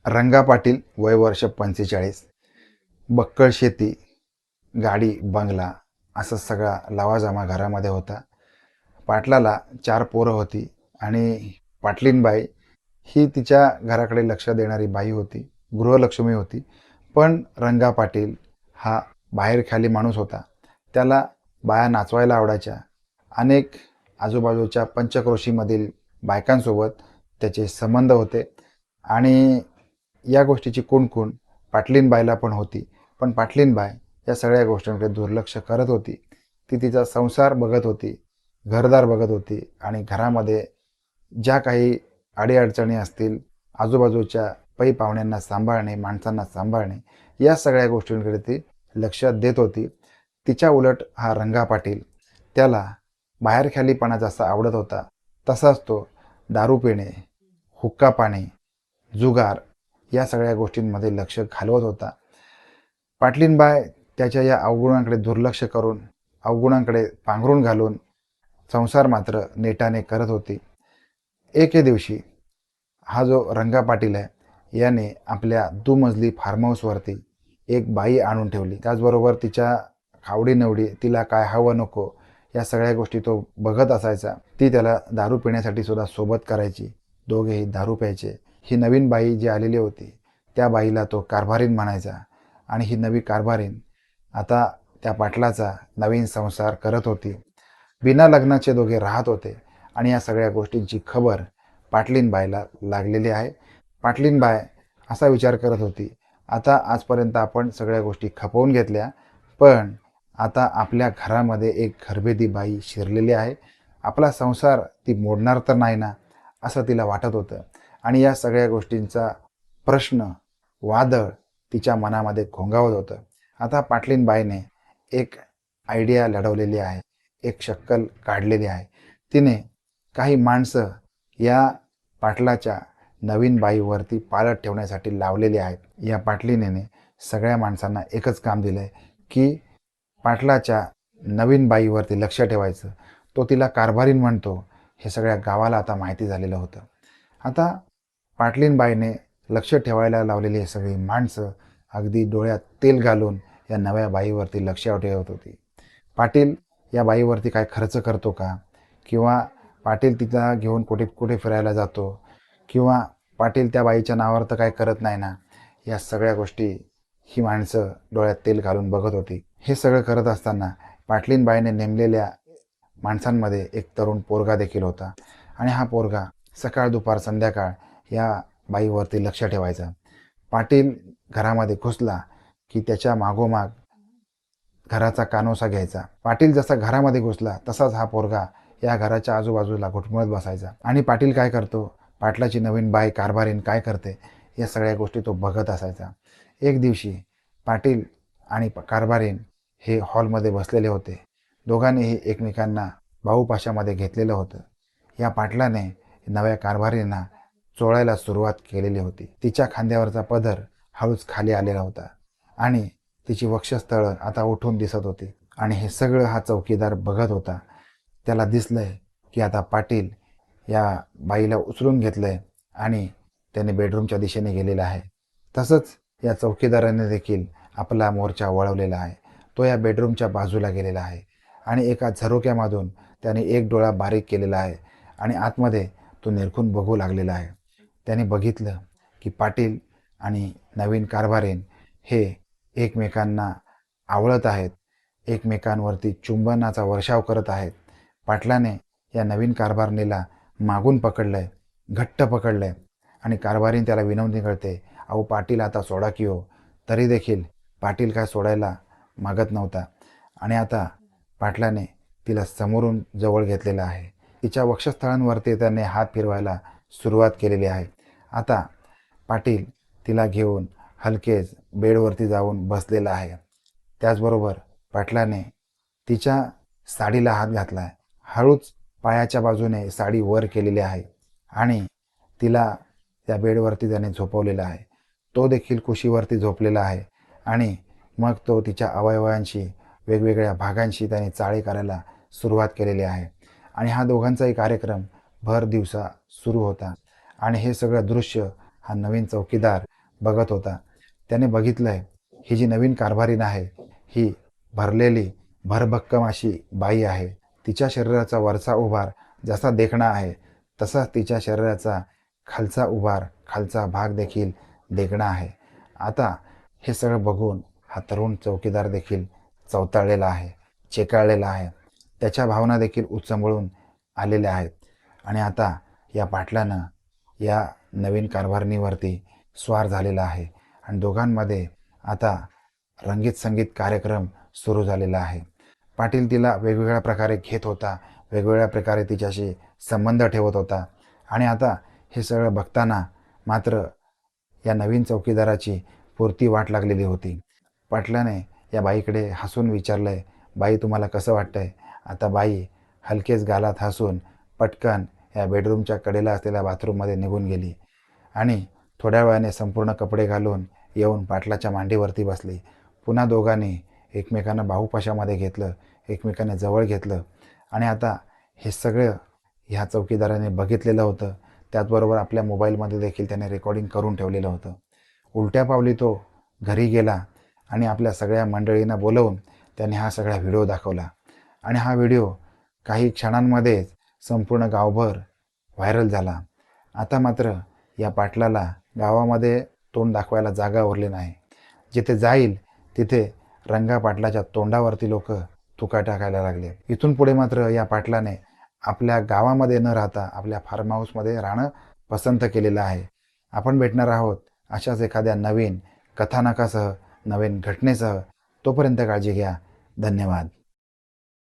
रंगा पाटील, वय वर्ष 45, बक्कळ शेती, गाडी, बंगला असा सगळा लवाजमा घरामध्ये होता. पाटलाला 4 पोरं होती आणि पाटलीनबाई ही तिच्या घराकडे लक्ष देणारी बाई होती, गृहलक्ष्मी होती. पण रंगा पाटील हा बाहेरखाली माणूस होता. त्याला बाया नाचवायला आवडायच्या. अनेक आजूबाजूच्या पंचक्रोशीमधील बायकांसोबत त्याचे संबंध होते आणि या गोष्टीची कुणकुण पाटलीनबाईला पण होती. पण पाटलीनबाई या सगळ्या गोष्टींकडे दुर्लक्ष करत होती. ती तिचा संसार बघत होती, घरदार बघत होती आणि घरामध्ये ज्या काही अडीअडचणी असतील, आजूबाजूच्या पै पाहुण्यांना सांभाळणे, माणसांना सांभाळणे, या सगळ्या गोष्टींकडे ती लक्ष देत होती. तिच्या उलट हा रंगा पाटील, त्याला बाहेरखालीपणा जसा आवडत होता, तसाच तो दारू पिणे, हुक्का पाणे, जुगार या सगळ्या गोष्टींमध्ये लक्ष घालवत होता. पाटलीनबाई त्याच्या या अवगुणांकडे दुर्लक्ष करून, अवगुणांकडे पांघरून घालून संसार मात्र नेटाने करत होती. एके दिवशी हा जो रंगा पाटील आहे, याने आपल्या दुमजली फार्म हाऊसवरती एक बाई आणून ठेवली. त्याचबरोबर तिच्या आवडीनिवडी, तिला काय हवं नको या सगळ्या गोष्टी तो बघत असायचा. ती त्याला दारू पिण्यासाठी सुद्धा सोबत करायची. दोघेही दारू प्यायचे. ही नवीन बाई जी आलेली होती, त्या बाईला तो कारभारीण म्हणायचा आणि ही नवी कारभारीण आता त्या पाटलाचा नवीन संसार करत होती. बिना लग्नाचे दोघे राहत होते आणि या सगळ्या गोष्टींची खबर पाटलीनबाईला लागलेली आहे. पाटलीनबाई असा विचार करत होती, आता आजपर्यंत आपण सगळ्या गोष्टी खपवून घेतल्या, पण आता आपल्या घरामध्ये एक घरभेदी बाई शिरलेली आहे. आपला संसार ती मोडणार तर नाही ना, असं तिला वाटत होतं. आणि या सगळ्या गोष्टींचा प्रश्न, वादळ तिच्या मनामध्ये घोंगावत होतं. आता पाटलीनबाईने एक आयडिया लढवलेली आहे, एक शक्कल काढलेली आहे. तिने काही माणसं या पाटलाच्या नवीन बाईवरती पाळत ठेवण्यासाठी लावलेली आहेत. या पाटलीनेने सगळ्या माणसांना एकच काम दिलं आहे की पाटलाच्या नवीन बाईवरती लक्ष ठेवायचं. तो तिला कारभारीण म्हणतो, हे सगळ्या गावाला आता माहिती झालेलं होतं. आता पाटलीनबाईने लक्ष ठेवायला लावलेली ही सगळी माणसं अगदी डोळ्यात तेल घालून या नव्या बाईवरती लक्ष ठेवत होती. पाटील या बाईवरती काय खर्च करतो का, किंवा पाटील तिला घेऊन कुठे कुठे फिरायला जातो, किंवा पाटील त्या बाईच्या नावावर तर काय करत नाही ना, या सगळ्या गोष्टी ही माणसं डोळ्यात तेल घालून बघत होती. हे सगळं करत असताना पाटलीनबाईने नेमलेल्या माणसांमध्ये एक तरुण पोरगा देखील होता आणि हा पोरगा सकाळ दुपार संध्याकाळ या बाईवरती लक्ष ठेवायचा. पाटील घरामध्ये घुसला की त्याच्या मागोमाग घराचा कानोसा घ्यायचा. पाटील जसा घरामध्ये घुसला तसाच हा पोरगा या घराच्या आजूबाजूला घुटमळत बसायचा. आणि पाटील काय करतो, पाटलाची नवीन बाई कारभारीण काय करते, या सगळ्या गोष्टी तो बघत असायचा. एक दिवशी पाटील आणि कारभारीण हे हॉलमध्ये बसलेले होते. दोघांनीही एकमेकांना बाहूपाशामध्ये घेतलेलं होतं. या पाटलाने नव्या कारभारींना चोळायला सुरुवात केलेली होती. तिच्या खांद्यावरचा पदर हळूच खाली आलेला होता आणि तिची वक्षस्थळं आता उठून दिसत होती. आणि हे सगळं हा चौकीदार बघत होता. त्याला दिसलंय की आता पाटील या बाईला उचलून घेतलंय आणि त्याने बेडरूमच्या दिशेने गेलेला आहे. तसंच या चौकीदाराने देखील आपला मोर्चा वळवलेला आहे. तो या बेडरूमच्या बाजूला गेलेला आहे आणि एका झरोक्यामधून त्याने एक डोळा बारीक केलेला आहे आणि आतमध्ये तो निरखून बघू लागलेला आहे. त्याने बघितलं की पाटील आणि नवीन कारभारीण हे एकमेकांना आवळत आहेत, एकमेकांवरती चुंबनाचा वर्षाव करत आहेत. पाटलाने या नवीन कारभारणीला मागून पकडलंय, घट्ट पकडलंय आणि कारभारीण त्याला विनवणी करते, अहो पाटील आता सोडा की हो. तरी देखील पाटील काय सोडायला मागत नव्हता आणि आता पाटलाने तिला समोरून जवळ घेतलेलं आहे. तिच्या वक्षस्थळांवरती त्याने हात फिरवायला सुरुवात केलेली आहे. आता पाटील तिला घेऊन हलकेच बेडवरती जाऊन बसलेला आहे. त्याचबरोबर पाटलाने तिच्या साडीला हात घातला आहे. हळूच पायाच्या बाजूने साडी वर केलेली आहे आणि तिला त्या बेडवरती त्याने झोपवलेला आहे. तो देखील कुशीवरती झोपलेला आहे आणि मग तो तिच्या अवयवांशी, वेगवेगळ्या भागांशी त्याने चाळे करायला सुरुवात केलेली आहे. आणि हा दोघांचाही कार्यक्रम भर दिवसा सुरू होता आणि हे सगळं दृश्य हा नवीन चौकीदार बघत होता. त्याने बघितलंय ही जी नवीन कारभारीण आहे ही भरलेली भरभक्कम अशी बाई आहे. तिच्या शरीराचा वरचा उभार जसा देखणा आहे तसाच तिच्या शरीराचा खालचा उभार, खालचा भाग देखील देखणा आहे. आता हे सगळं बघून हा तरुण चौकीदार देखील चवताळलेला आहे, चेकाळलेला आहे. त्याच्या भावना देखील उचंबळून आलेल्या आहेत आणि आता या पाटलानं या नवीन कारभारणीवरती स्वार झालेला आहे आणि दोघांमध्ये आता रंगीत संगीत कार्यक्रम सुरू झालेला आहे. पाटील तिला वेगवेगळ्या प्रकारे घेत होता, वेगवेगळ्या प्रकारे तिच्याशी संबंध ठेवत होता आणि आता हे सगळं बघताना मात्र या नवीन चौकीदाराची पुरती वाट लागलेली होती. पाटलाने या बाईकडे हसून विचारलंय, "बाई तुम्हाला कसं वाटतंय?" आता बाई हलकेच गालात हसून पटकन या बेडरूमच्या कडेला असलेल्या बाथरूममध्ये निघून गेली आणि थोड्या वेळाने संपूर्ण कपडे घालून येऊन पाटलाच्या मांडीवरती बसली. पुन्हा दोघांनी एकमेकांना बाहुपाशामध्ये घेतलं, एकमेकांना जवळ घेतलं आणि आता हे सगळं ह्या चौकीदाराने बघितलेलं होतं. त्याचबरोबर आपल्या मोबाईलमध्ये देखील त्याने रेकॉर्डिंग करून ठेवलेलं होतं. उलट्या पावली तो घरी गेला आणि आपल्या सगळ्या मंडळींना बोलवून त्याने हा सगळा व्हिडिओ दाखवला आणि हा व्हिडिओ काही क्षणांमध्येच संपूर्ण गावभर व्हायरल झाला. आता मात्र या पाटलाला गावामध्ये तोंड दाखवायला जागा उरली नाही. जिथे जाईल तिथे रंगा पाटलाच्या तोंडावरती लोक थुका टाकायला लागले. इथून पुढे मात्र या पाटलाने आपल्या गावामध्ये न राहता आपल्या फार्म हाऊसमध्ये राहणं पसंत केलेलं आहे. आपण भेटणार आहोत अशाच एखाद्या नवीन कथानकासह, नवीन घटनेसह. तोपर्यंत काळजी घ्या. धन्यवाद.